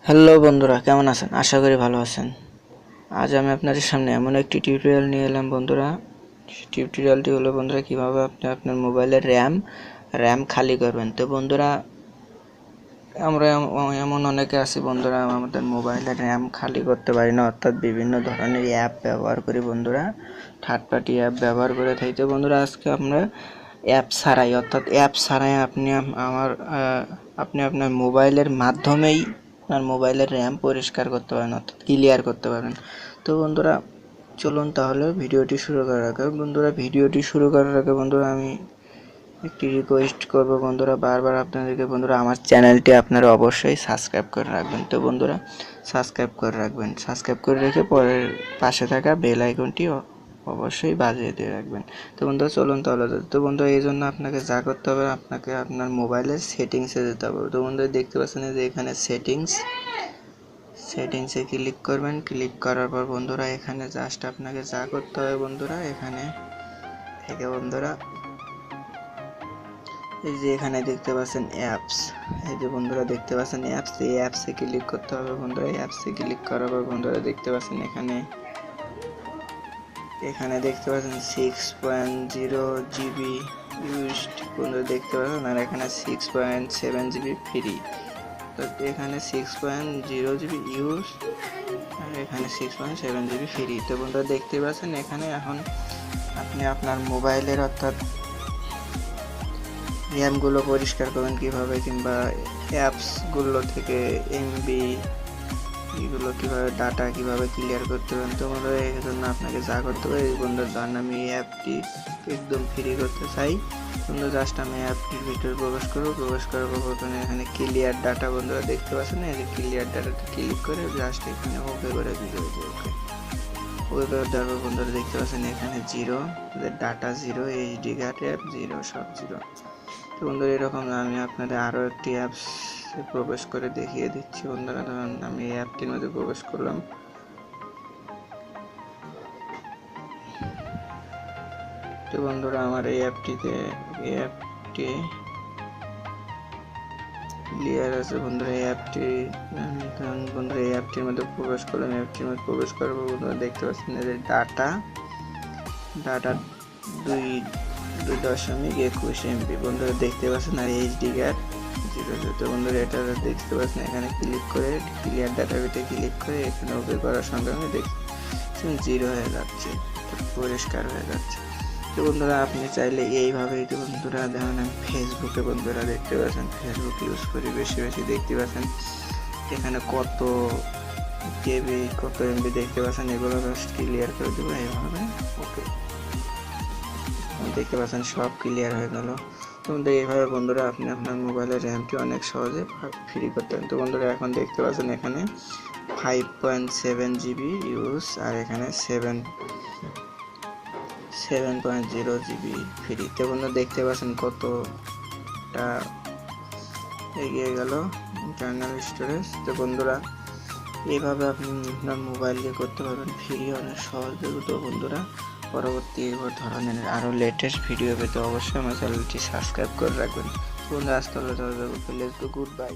Hello বন্ধুরা, কেমন আছেন? আশা করি ভালো আছেন। আজ আমি আপনাদের সামনে এমন একটি টিউটোরিয়াল নিয়ে এলাম বন্ধুরা। টিউটোরিয়ালটি হলো বন্ধুরা কিভাবে আপনি আপনার মোবাইলের র্যাম খালি করবেন। তো বন্ধুরা, আমরা এমন অনেকে আছি বন্ধুরা, আমাদের মোবাইলের র্যাম খালি করতে পারি না, অর্থাৎ বিভিন্ন ধরনের অ্যাপ ব্যবহার করি বন্ধুরা, থার্ড পার্টি অ্যাপ ব্যবহার করে থাকি। তো বন্ধুরা, আজকে আমরা অ্যাপ ছাড়াই আপনি আপনার মোবাইলের মাধ্যমেই আপনার মোবাইলের র্যাম পরিষ্কার করতে পারেন, অর্থাৎ ক্লিয়ার করতে পারেন। তো বন্ধুরা, চলুন তাহলে ভিডিওটি শুরু করার আগে বন্ধুরা আমি একটি রিকোয়েস্ট করব বন্ধুরা, বারবার আপনাদেরকে বন্ধুরা, আমার চ্যানেলটি আপনারা অবশ্যই সাবস্ক্রাইব করে রাখবেন। তো বন্ধুরা, সাবস্ক্রাইব করে রেখে পরের পাশে থাকা বেল আইকনটি অবশ্যই বাজিয়ে দিয়ে রাখবেন। তো বন্ধুরা, চলুন তাহলে। তো বন্ধুরা, এই জন্য আপনাকে যা করতে হবে, আপনাকে আপনার মোবাইলের সেটিংসে যেতে হবে। তো বন্ধুরা, দেখতে পাচ্ছেন যে এখানে সেটিংসে ক্লিক করবেন। ক্লিক করার পর বন্ধুরা, এখানে জাস্ট আপনাকে যা করতে হবে বন্ধুরা, এখানে থেকে বন্ধুরা, এই যে এখানে দেখতে পাচ্ছেন অ্যাপস, এই যে বন্ধুরা দেখতে পাচ্ছেন অ্যাপস, এই অ্যাপসে ক্লিক করতে হবে বন্ধুরা। অ্যাপসে ক্লিক করার পর বন্ধুরা দেখতে পাচ্ছেন এখানে দেখতে পাচ্ছেন 6.0 জিবি ইউজড বন্ধুরা দেখতে পাচ্ছেন, আর এখানে 6.7 জিবি ফ্রি। তো এখানে 6.0 জিবি ইউজ আর এখানে 6.7 জিবি ফ্রি। তো বন্ধুরা দেখতে পাচ্ছেন এখানে এখন আপনি আপনার মোবাইলের অর্থাৎ র্যামগুলো পরিষ্কার করবেন কিভাবে, কিংবা অ্যাপসগুলো থেকে এমবি এগুলো কিভাবে, ডাটা কিভাবে ক্লিয়ার করতে পারেন। তো বন্ধুরা, এই জন্য আপনাকে যা করতে হবে, এই বন্ধুর ধরেন আমি এই অ্যাপটি একদম ফ্রি করতে চাই বন্ধু, জাস্ট আমি অ্যাপটির ভিতরে প্রবেশ করার পর প্রথমে এখানে ক্লিয়ার ডাটা বন্ধুরা দেখতে পাচ্ছেন, এই যে ক্লিয়ার ডাটাতে ক্লিক করে জাস্ট এখানে ওকে করে দিতে হবে। ওকে করে দেওয়ার পর বন্ধুরা দেখতে পাচ্ছেন এখানে zero, data zero, HD card app zero, সব জিরো। তো বন্ধুরা, এরকম আমি আপনাদের আরও একটি অ্যাপস প্রবেশ করে দেখিয়ে দিচ্ছি বন্ধুরা। ধরুন আমি এই অ্যাপটির মধ্যে প্রবেশ করলাম। তো বন্ধুরা, আমার এই অ্যাপটি ক্লিয়ার আছে বন্ধুরা। এই অ্যাপটির মধ্যে প্রবেশ করলাম। অ্যাপটির মধ্যে প্রবেশ করার পর বন্ধুরা দেখতে পাচ্ছেন যে ডাটা 2.21 এমবি বন্ধুরা দেখতে পাচ্ছেন, আর এইচডি কার্ড জিরো। তো বন্ধুরা, এটা দেখতে পাচ্ছেন এখানে ক্লিক করে ক্লিয়ার ডাটাবেটে ক্লিক করে এখানে ওকে করার সঙ্গে সঙ্গে দেখছেন জিরো হয়ে যাচ্ছে, পরিষ্কার হয়ে যাচ্ছে। তো বন্ধুরা, আপনি চাইলে এইভাবেই, তো বন্ধুরা দেখুন আমি ফেসবুকে বন্ধুরা দেখতে পাচ্ছেন, ফেসবুক ইউজ করি বেশি দেখতে পাচ্ছেন এখানে কত কেবি কত এমবি দেখতে পাচ্ছেন, এগুলো জাস্ট ক্লিয়ার করে দেবো এইভাবে। ওকে, দেখতে পাচ্ছেন সব ক্লিয়ার হয়ে গেল। তো এইভাবে বন্ধুরা আপনি আপনার মোবাইলের র্যামটি অনেক সহজে ফ্রি করতে পারেন। তো বন্ধুরা, এখন দেখতে পাচ্ছেন এখানে 5.7 জিবি ইউজ, আর এখানে 7.0 জিবি ফ্রি। তো বন্ধুরা দেখতে পাচ্ছেন কতটা এগিয়ে গেল ইন্টারনাল স্টোরেজ। তো বন্ধুরা, এইভাবে আপনি আপনার মোবাইল দিয়ে করতে পারবেন ফ্রি অনেক সহজে। তো বন্ধুরা, পরবর্তী ধরনের আরও লেটেস্ট ভিডিও পেতে অবশ্যই আমার চ্যানেলটি সাবস্ক্রাইব করে রাখবেন। বন্ধুরা, আজ তাহলে গুড বাই।